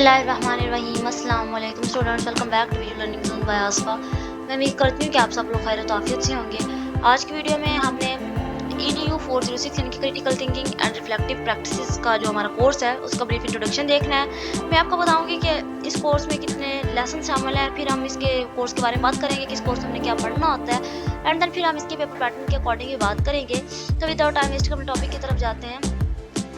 बिस्मिल्लाहिर्रहमानिर्रहीम। अस्सलाम वालेकुम students, welcome back to video learning zone by Asfa. मैं उम्मीद करती हूँ कि आप सब लोग खैर आफियत से होंगे। आज की वीडियो में हमने EDU 406 यानी कि critical thinking and reflective practices का जो हमारा कोर्स है उसका ब्रीफ इंट्रोडक्शन देखना है। मैं आपको बताऊंगी कि इस कोर्स में कितने लेसन शामिल हैं, फिर हम इसके कोर्स के बारे में बात करेंगे कि इस कोर्स में हमने क्या पढ़ना होता है, एंड देन फिर हम इसके पेपर पैटर्न के अकॉर्डिंग भी बात करेंगे। तो विदाउट टाइम वेस्ट अपने टॉपिक की तरफ जाते हैं।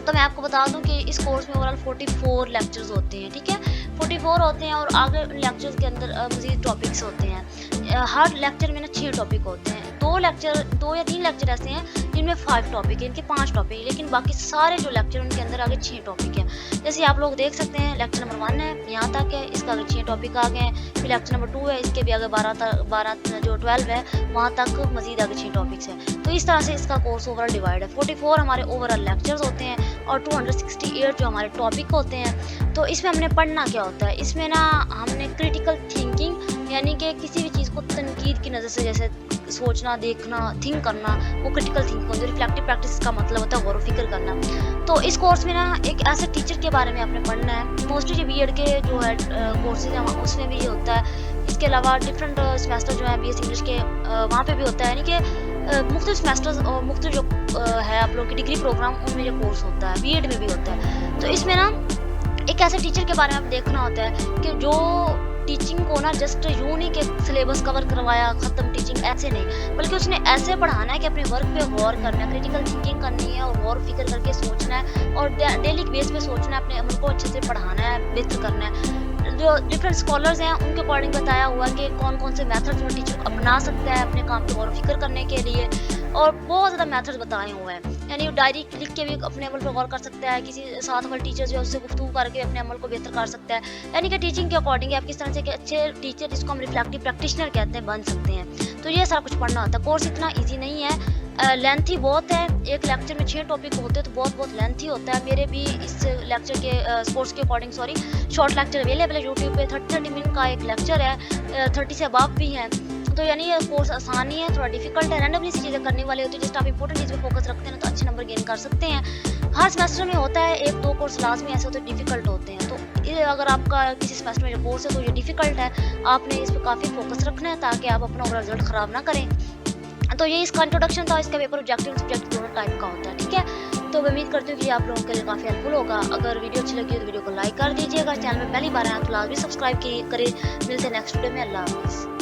तो मैं आपको बता दूं कि इस कोर्स में ओवरऑल 44 लेक्चर्स होते हैं, ठीक है, 44 होते हैं और आगे लेक्चर्स के अंदर मज़ीद टॉपिक्स होते हैं। हर लेक्चर में ना 6 टॉपिक होते हैं। 2 या 3 लेक्चर ऐसे हैं जिनमें 5 टॉपिक है, इनके 5 टॉपिक, लेकिन बाकी सारे जो लेक्चर उनके अंदर आगे 6 टॉपिक है। जैसे आप लोग देख सकते हैं लेक्चर नंबर 1 है, यहाँ तक है, इसका आगे 6 टॉपिक आ गए हैं। फिर लेक्चर नंबर 2 है, इसके भी आगे 12 जो 12 है वहाँ तक मज़ीद आगे 6 टॉपिक्स हैं। तो इस तरह से इसका कोर्स ओवरऑल डिवाइड है। 44 हमारे ओवरऑल लेक्चर्स होते हैं और 268 जो हमारे टॉपिक होते हैं। तो इसमें हमने पढ़ना क्या होता है, इसमें ना हमने क्रिटिकल थिंकिंग यानी कि किसी भी चीज़ को तनकीद की नज़र से जैसे सोचना, देखना, थिंक करना, वो क्रिटिकल थिंकिंग होती है। रिफ्लेक्टिव प्रैक्टिस का मतलब होता है गौर फिक्र करना। तो इस कोर्स में ना एक ऐसे टीचर के बारे में आपने पढ़ना है। मोस्टली जो BEd के जो है कोर्सेज हैं उसमें भी ये होता है। इसके अलावा डिफरेंट सेमेस्टर जो है BS इंग्लिश के वहाँ पे भी होता है, यानी कि मुख्तलिफ सेमेस्टर्स और मुख्तलिफ जो है आप लोग के डिग्री प्रोग्राम उनमें ये कोर्स होता है, BEd में भी होता है। तो इसमें ना एक ऐसे टीचर के बारे में देखना होता है कि जो टीचिंग को ना जस्ट यूं नहीं कि सिलेबस कवर करवाया ख़त्म टीचिंग, ऐसे नहीं, बल्कि उसने ऐसे पढ़ाना है कि अपने वर्क पे गौर करना है, क्रिटिकल थिंकिंग करनी है और गौर फिक्र करके सोचना है और डेली बेस पे सोचना है, अपने अमल को अच्छे से पढ़ाना है, बेहतर करना है। जो डिफरेंट स्कॉलर्स हैं उनके अकॉर्डिंग बताया हुआ कि कौन कौन से मेथड्स में टीचर को अपना सकता है अपने काम पे गौर फिक्र करने के लिए, और बहुत ज़्यादा मेथड्स बताए हुए हैं। यानी डायरी लिख के भी अपने अमल पर गौर कर सकता है, किसी साथ वाले टीचर जो है उससे गुफ्तगू करके अपने अमल को बेहतर कर सकता है। यानी कि टीचिंग के अकॉर्डिंग आप किस तरह से अच्छे टीचर, जिसको हम रिफ्लेक्टिव प्रैक्टिशनर कहते हैं, बन सकते हैं। तो ये सारा कुछ पढ़ना होता है। कोर्स इतना ईजी नहीं है, लेंथी बहुत है। एक लेक्चर में 6 टॉपिक होते हैं तो बहुत लेंथी होता है। मेरे भी इस लेक्चर के कोर्स के अकॉर्डिंग शॉर्ट लेक्चर अवेलेबल है यूट्यूब पे। 30 मिनट का एक लेक्चर है, 30 से अबव भी है। तो यानी ये कोर्स आसान ही है, थोड़ा डिफिकल्ट है। रैंडमली सी चीज़ें करने वाले होते हैं, जस्ट आप इंपॉर्टेंट चीज़ पे फोकस रखते हैं तो अच्छे नंबर गेन कर सकते हैं। हर सेमेस्टर में होता है 1-2 कोर्स लाजमी ऐसे होते हैं डिफिकल्ट होते हैं। तो ये अगर आपका किसी सेमेस्टर में जो कोर्स है तो ये डिफिकल्ट है, आपने इस पर काफ़ी फोकस रखना है ताकि आप अपना ओवरऑल रिजल्ट ख़राब ना करें। तो ये इसका इंट्रोडक्शन था। इसका पेपर ऑब्जेक्टिव सब्जेक्ट दोनों टाइप का होता है, ठीक है। तो मैं उम्मीद करती हूँ कि आप लोगों के लिए काफ़ी हेल्पफुल होगा। अगर वीडियो अच्छी लगी तो वीडियो को लाइक कर दीजिएगा। चैनल में पहली बार आए तो लाजमी सब्सक्राइब करें। मिलते हैं नेक्स्ट वीडियो में। अल्लाह हाफ़िज़।